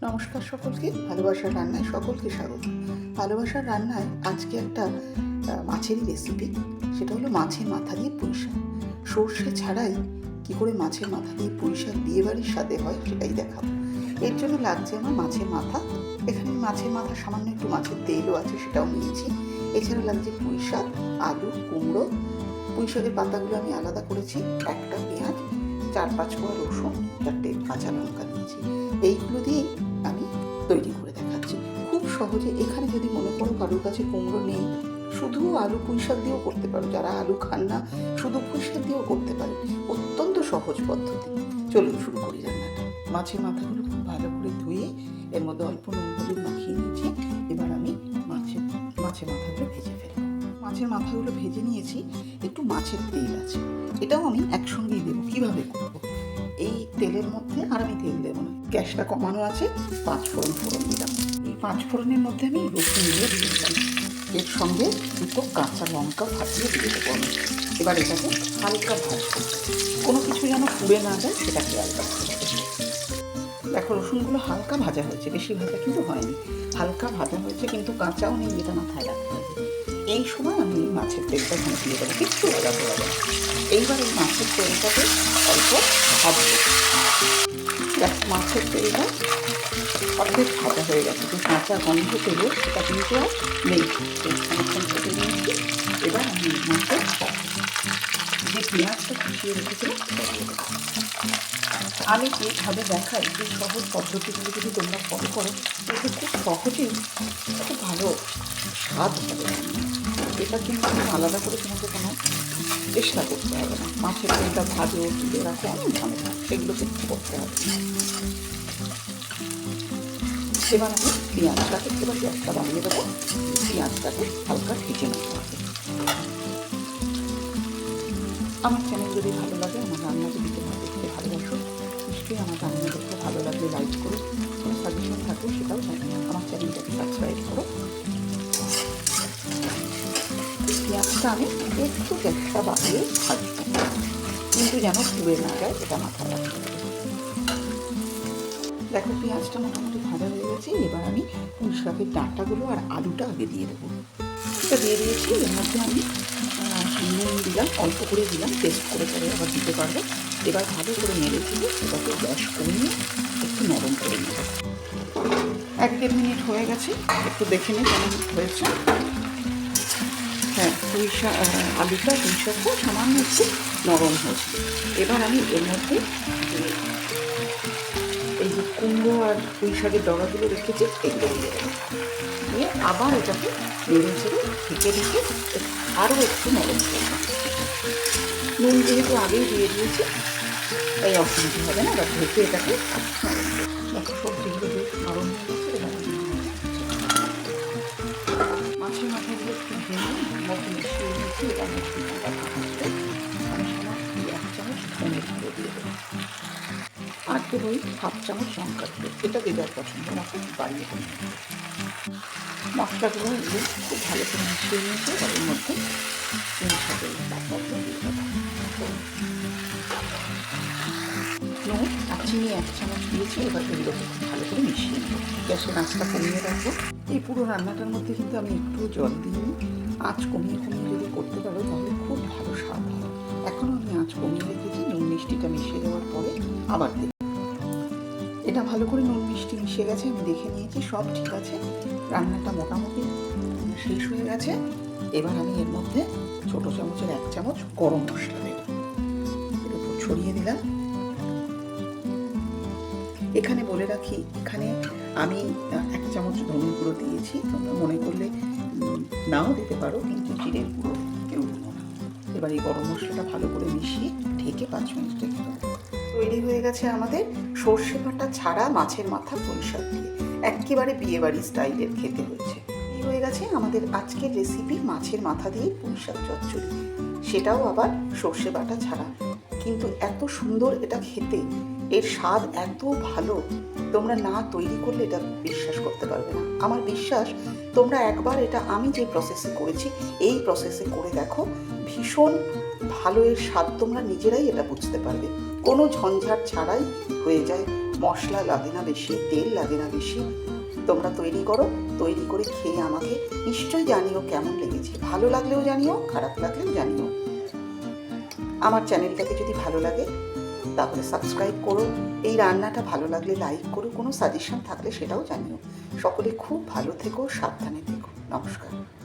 নমস্কার সকলকে, ভালোবাসার রান্নায় সকলকে স্বাগত। ভালোবাসার রান্নায় আজকে একটা মাছেরই রেসিপি, সেটা হলো মাছের মাথা দিয়ে পুঁই শাক। সর্ষে ছাড়াই কী করে মাছের মাথা দিয়ে পুঁই শাক বিয়েবাড়ির স্বাদে হয় সেটাই দেখাবো। এর জন্য লাগছে আমার মাছের মাথা। এখানে মাছের মাথা সামান্য একটু মাছের তেলও আছে, সেটাও নিয়েছি। এছাড়া লাগছে পুঁই শাক, আলু, কুমড়ো। পুঁই শাকের পাতাগুলো আমি আলাদা করেছি, একটা পেঁয়াজ, 4-5 কোয়া রসুন, 4টে কাঁচা লঙ্কা নিয়েছি। এইগুলো দিয়েই আমি তৈরি করে দেখাচ্ছি খুব সহজে। এখানে যদি মনে করো কারোর কাছে কুমড়ো নেই, শুধু আলু পুঁই শাক দিয়েও করতে পারো। যারা আলু খান না, শুধু পুঁই শাক দিয়েও করতে পারো। অত্যন্ত সহজ পদ্ধতি। চলুন শুরু করি রান্নাটা। মাছের মাথাগুলো খুব ভালো করে ধুয়ে এর মধ্যে অল্প নুন হলুদ মাখিয়ে নিয়েছি। এবার আমি মাছের মাথাগুলো ভেজে ফেলবো। মাছের মাথাগুলো ভেজে নিয়েছি, একটু মাছের তেল আছে, এটাও আমি একসঙ্গেই দেবো। কীভাবে করবো? এই তেলের মধ্যে আর আমি তেল দেবো না, গ্যাসটা কমানো আছে। 5 ফোড়ন দিলাম। এই 5 ফোড়নের মধ্যে আমি রসুন দিয়ে দিলাম, এর সঙ্গে 2 কাঁচা লঙ্কা ফাটিয়ে দিয়ে দেবো আমি। এবার এটাকে হালকা ভাজবো, কোনো কিছু যেন পুড়ে না যায় সেটা খেয়াল রাখতে হবে। দেখো রসুনগুলো হালকা ভাজা হয়েছে, বেশি ভাজা কিন্তু হয়নি, হালকা ভাজা হয়েছে, কিন্তু কাঁচাও নেই, এটা মাথায় রাখতে হবে। এই সময় আমি মাছের তেলটা এখানে দিয়ে দেবো, কিচ্ছু লাগাতে হবে না। এইবার এই মাছের তেলটাকে অল্প ভাজবো। দেখো মাছের তেলটা অর্ধেক ভাজা হয়ে গেছে, যে কাঁচা গন্ধ তেলে সেটা কিন্তু আর নেই। অনেকক্ষণ কেটে নিয়েছি। এবার আমি মাছের যে পেঁয়াজটা কুচিয়ে রেখেছিলাম আমি এইভাবে দেখাই। এই সহজ পদ্ধতিগুলো যদি তোমরা ফলো করো, তাহলে খুব সহজেই খুব ভালো স্বাদ হবে। এটা কিন্তু আলাদা করে তোমাকে কোনো চেষ্টা করতে হবে না। মাছের তেলটা ভাজো, তুলে রাখো, অনেক ঝামেলা, সেগুলো কিন্তু করতে হবে। এবার আমি পেঁয়াজটাকে, এবার গ্যাসটা বাড়িয়ে দেবো, পেঁয়াজটাকে হালকা ভেজে নিতে হবে। আমার চ্যানেল যদি ভালো লাগে, আমার রান্না যদি তোমরা দেখতে ভালোবাসো, নিশ্চয়ই আমার রান্না দেখতে ভালো লাগলে লাইক করো। কোনো সাজেশন থাকলে সেটাও জানি। আমার চ্যানেলটাকে সাবস্ক্রাইব করো। পেঁয়াজটা আমি একটু গ্যাসটা বাড়িয়ে ভাজবো, কিন্তু যেন পুড়ে না যায়, এটা মাথায় রাখতে হবে। দেখো পেঁয়াজটা মোটামুটি ভাজা হয়ে গেছে। এবার আমি পুঁই শাকের ডাঁটাগুলো আর আলুটা আগে দিয়ে দেবো। এটা দিয়ে দিয়েছি। এর মধ্যে আমি নুন দিলাম, অল্প করে দিলাম, টেস্ট করে পরে আবার দিতে পারবো। এবার ভালো করে নেড়ে দিয়ে এটাকে গ্যাস কমিয়ে একটু নরম করে নেব। 1-1.5 মিনিট হয়ে গেছে, একটু দেখে নিই কেমন হয়েছে। হ্যাঁ, আলুটা পুঁই শাকটা সামান্য একটু নরম হয়েছে। এবার আমি এর মধ্যে এই যে কুমড়ো আর পুঁই শাকের ডগাগুলো রেখেছি, এগুলো দিয়ে দেবো। দিয়ে আবার এটাকে নেড়ে ছেড়ে ঢেকে ঢেকে আরও একটু নরম করবো। নুন যেহেতু আগেই দিয়ে দিয়েছি, তাই অসুবিধা হবে না। এবার ঢেকে এটাকে দেখো সবজিগুলো বেশ নরম হয়ে গেছে। এবার মাছের মাথাগুলো একটু ভেঙে মধ্যে মিশিয়ে দিয়েছি। এবার মশলাটা ভাজতে আমি সময় 1 চামচ ধনের গুঁড়ো দিয়ে দেবো, আর দেবো 1/2 চামচ লঙ্কার গুঁড়ো। এটা যে যার পছন্দ মতো বাড়িয়ে দেবো। মশলাগুলো এগুলো খুব ভালো করে মিশিয়ে নিয়েছে। এর মধ্যে পুঁই শাকের পাতাগুলো দিয়ে দেবো। নুন আর চিনি 1 চামচ দিয়েছি। এবার এগুলোকে খুব ভালো করে মিশিয়ে নেবো। গ্যাসের আঁচটা কমিয়ে রাখবো। এই পুরো রান্নাটার মধ্যে কিন্তু আমি একটু জল দিইনি। আঁচ কমিয়ে যদি করতে পারো তাহলে খুব ভালো স্বাদ হয়। এখনও আমি আঁচ কমিয়ে রেখেছি। নুন মিষ্টিটা মিশিয়ে দেওয়ার পরে আবার দেব। এটা ভালো করে নুন মিষ্টি মিশে গেছে, আমি দেখে নিয়েছি, সব ঠিক আছে। রান্নাটা মোটামুটি শেষ হয়ে গেছে। এবার আমি এর মধ্যে ছোটো চামচের 1 চামচ গরম মশলা দেব, এর উপর ছড়িয়ে দিলাম। এখানে বলে রাখি, এখানে আমি 1 চামচ ধনে গুঁড়ো দিয়েছি। তোমরা মনে করলে নাও দিতে পারো, কিন্তু জিরের গুঁড়ো কেউ দেবো না। এবার এই গরম মশলাটা ভালো করে মিশিয়ে ঢেকে 5 মিনিট রেখে দেবো। তৈরি হয়ে গেছে আমাদের সর্ষে বাটা ছাড়া মাছের মাথা পুঁই শাক দিয়ে একেবারে বিয়েবাড়ি স্টাইলের খেতে হয়েছে। এই হয়ে গেছে আমাদের আজকের রেসিপি, মাছের মাথা দিয়ে পুঁই শাক চচ্চড়ি, সেটাও আবার সর্ষে বাটা ছাড়া। কিন্তু এত সুন্দর এটা খেতে, এর স্বাদ এত ভালো, তোমরা না তৈরি করলে এটা বিশ্বাস করতে পারবে না। আমার বিশ্বাস তোমরা একবার এটা আমি যে প্রসেসে করেছি এই প্রসেসে করে দেখো, ভীষণ ভালো এর স্বাদ তোমরা নিজেরাই এটা বুঝতে পারবে। কোনো ঝঞ্ঝাট ছাড়াই হয়ে যায়, মশলা লাগে না বেশি, তেল লাগে না বেশি। তোমরা তৈরি করো, তৈরি করে খেয়ে আমাকে নিশ্চয়ই জানিও কেমন লেগেছে। ভালো লাগলেও জানিও, খারাপ লাগলেও জানিও। আমার চ্যানেলটাকে যদি ভালো লাগে তাহলে সাবস্ক্রাইব করো, এই রান্নাটা ভালো লাগলে লাইক করো, কোনো সাজেশন থাকলে সেটাও জানিও। সকলে খুব ভালো থেকো, সাবধানে থেকো। নমস্কার।